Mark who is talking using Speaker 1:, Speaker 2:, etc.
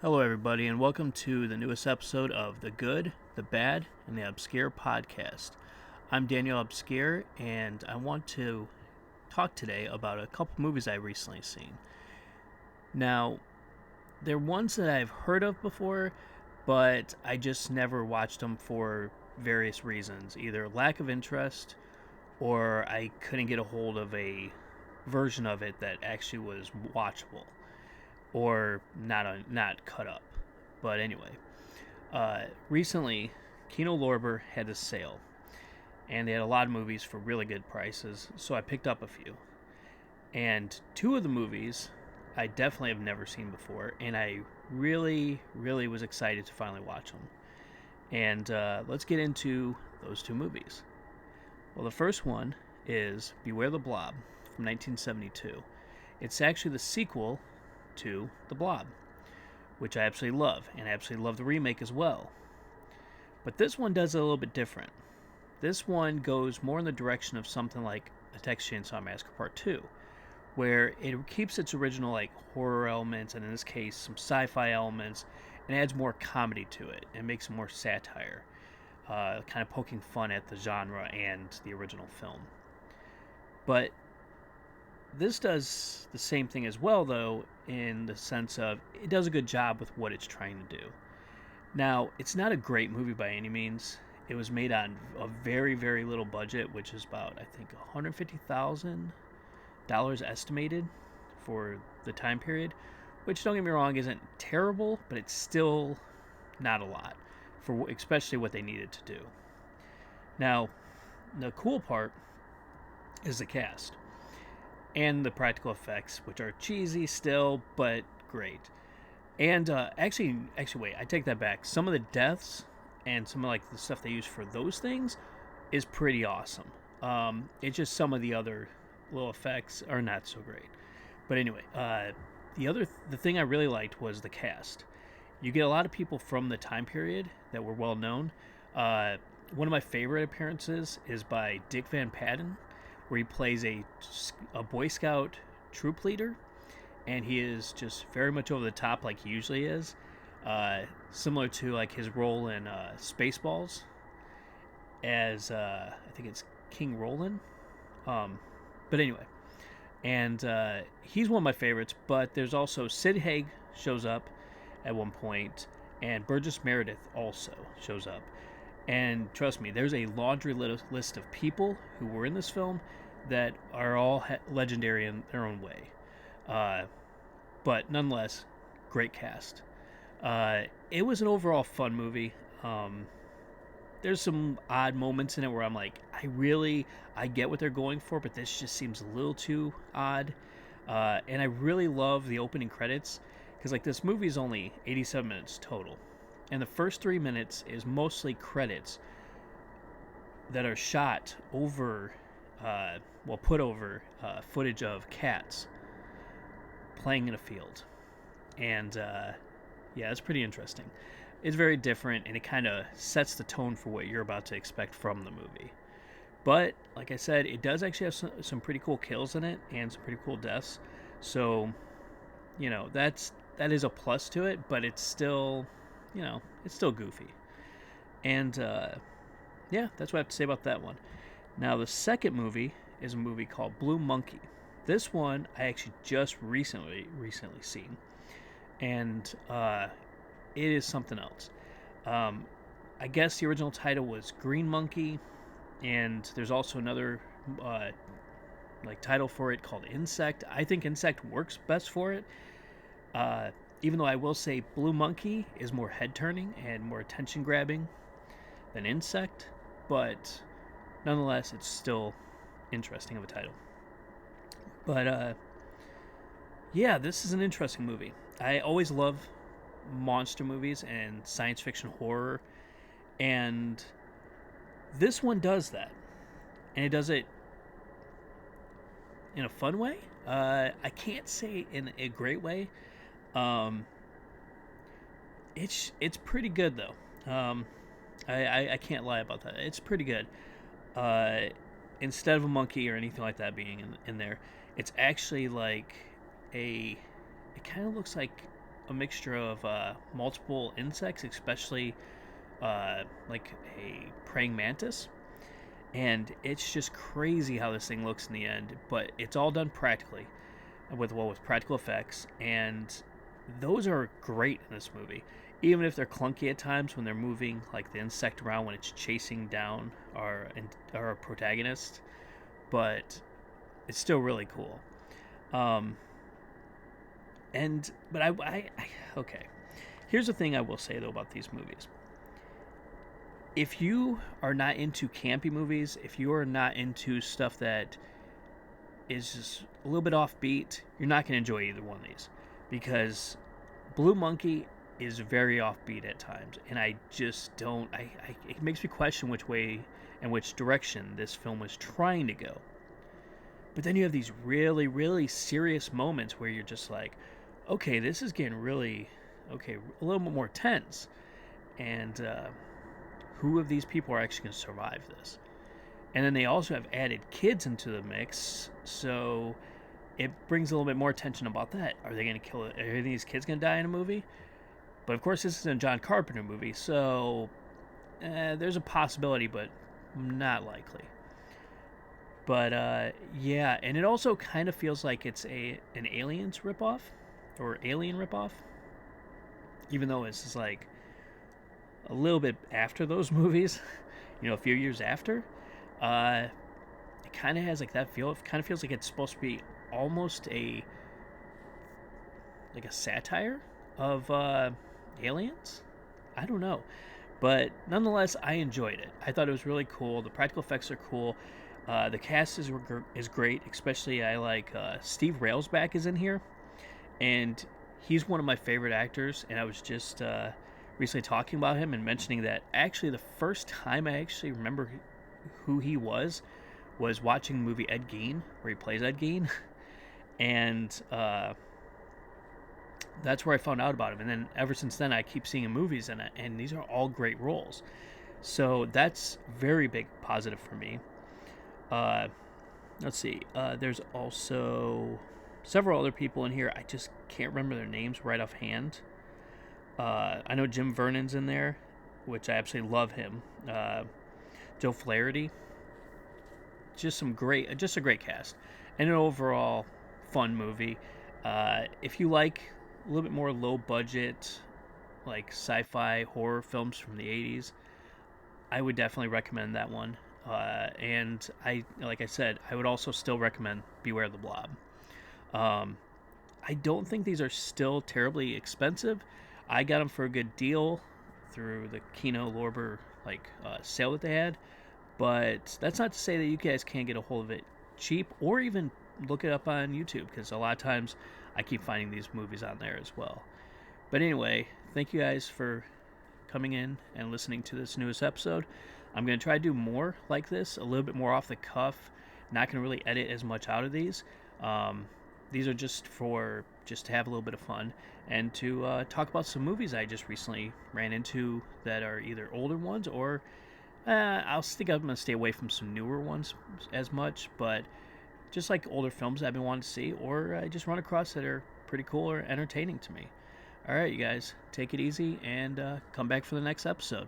Speaker 1: Hello, everybody, and welcome to the newest episode of The Good, the Bad, and the Obscure podcast. I'm Daniel Obscure, and I want to talk today about a couple movies I've recently seen. Now, they're ones that I've heard of before, but I just never watched them for various reasons, either lack of interest or I couldn't get a hold of a version of it that actually was watchable or not cut up. But anyway, recently Kino Lorber had a sale, and they had a lot of movies for really good prices. So I picked up a few, and two of the movies I definitely have never seen before, and I really was excited to finally watch them. And let's get into those two movies. Well, the first one is Beware the Blob from 1972. It's actually the sequel to The Blob, which I absolutely love, and I absolutely love the remake as well. But this one does it a little bit different. This one goes more in the direction of something like A Texas Chainsaw Massacre Part 2, where it keeps its original like horror elements, and in this case some sci-fi elements, and adds more comedy to it, and makes it more satire, kind of poking fun at the genre and the original film. But this does the same thing as well, though, in the sense of it does a good job with what it's trying to do. Now, it's not a great movie by any means. It was made on a very little budget, which is about, I think, $150,000 estimated for the time period, which, don't get me wrong, isn't terrible, but it's still not a lot, for especially what they needed to do. Now, the cool part is the cast and the practical effects, which are cheesy still, but great. And wait, I take that back. Some of the deaths and some of like the stuff they use for those things is pretty awesome. It's just some of the other little effects are not so great. But anyway, the thing I really liked was the cast. You get a lot of people from the time period that were well known. One of my favorite appearances is by Dick Van Patten, where he plays a Boy Scout troop leader, and he is just very much over the top like he usually is, similar to like his role in Spaceballs as I think it's King Roland. But anyway, and he's one of my favorites. But there's also Sid Haig shows up at one point, and Burgess Meredith also shows up. And trust me, there's a laundry list of people who were in this film that are all legendary in their own way. But nonetheless, great cast. It was an overall fun movie. There's some odd moments in it where I'm like, I get what they're going for, but this just seems a little too odd. And I really love the opening credits, because like this movie is only 87 minutes total, and the first 3 minutes is mostly credits that are shot over, put over footage of cats playing in a field. And yeah, it's pretty interesting. It's very different, and it kind of sets the tone for what you're about to expect from the movie. But like I said, it does actually have some pretty cool kills in it and some pretty cool deaths. So, that is a plus to it, but it's still, it's still goofy. And yeah, that's what I have to say about that one. Now, the second movie is a movie called Blue Monkey. This one I actually just recently seen, and it is something else. I guess the original title was Green Monkey, and there's also another title for it called Insect. I think Insect works best for it. Even though I will say Blue Monkey is more head turning and more attention grabbing than Insect, but nonetheless, it's still interesting of a title. But yeah, this is an interesting movie. I always love monster movies and science fiction horror, and this one does that, and it does it in a fun way. I can't say in a great way. It's pretty good though. I can't lie about that. It's pretty good. Instead of a monkey or anything like that being in there, it's actually like it kind of looks like a mixture of multiple insects, especially like a praying mantis. And it's just crazy how this thing looks in the end, but it's all done practically with practical effects, and those are great in this movie. Even if they're clunky at times when they're moving like the insect around when it's chasing down our protagonist, but it's still really cool. Um, and but I okay. Here's the thing I will say though about these movies. If you are not into campy movies, if you are not into stuff that is just a little bit offbeat, you're not going to enjoy either one of these, because Blue Monkey is very offbeat at times, and I just don't. It makes me question which way and which direction this film was trying to go. But then you have these really, really serious moments where you're just like, okay, this is getting really, okay, a little bit more tense. And who of these people are actually going to survive this? And then they also have added kids into the mix, so it brings a little bit more attention about that. Are they going to kill it? Are these kids going to die in a movie? But of course, this isn't a John Carpenter movie, so there's a possibility, but not likely. But yeah, and it also kind of feels like it's an Aliens ripoff or Alien ripoff, even though it's just like a little bit after those movies, a few years after. It kind of has like that feel. It kind of feels like it's supposed to be almost a satire of Aliens. I don't know, but nonetheless, I enjoyed it. I thought it was really cool. The practical effects are cool. The cast is great, especially I like Steve Railsback is in here, and he's one of my favorite actors. And I was just recently talking about him and mentioning that actually the first time I actually remember who he was watching the movie Ed Gein, where he plays Ed Gein, and that's where I found out about him. And then ever since then, I keep seeing him movies, and these are all great roles. So that's very big positive for me. Let's see. There's also several other people in here. I just can't remember their names right offhand. I know Jim Vernon's in there, which I absolutely love him. Joe Flaherty. Just a great cast, and an overall fun movie. If you like a little bit more low budget, like sci-fi horror films from the 80s, I would definitely recommend that one. And like I said, I would also still recommend Beware the Blob. I don't think these are still terribly expensive. I got them for a good deal through the Kino Lorber sale that they had, but that's not to say that you guys can't get a hold of it cheap or even look it up on YouTube, because a lot of times I keep finding these movies on there as well. But anyway, thank you guys for coming in and listening to this newest episode. I'm going to try to do more like this, a little bit more off the cuff. Not going to really edit as much out of these. These are just to have a little bit of fun and to talk about some movies I just recently ran into that are either older ones or I'm going to stay away from some newer ones as much, but just like older films I've been wanting to see, or I just run across that are pretty cool or entertaining to me. All right, you guys, take it easy and come back for the next episode.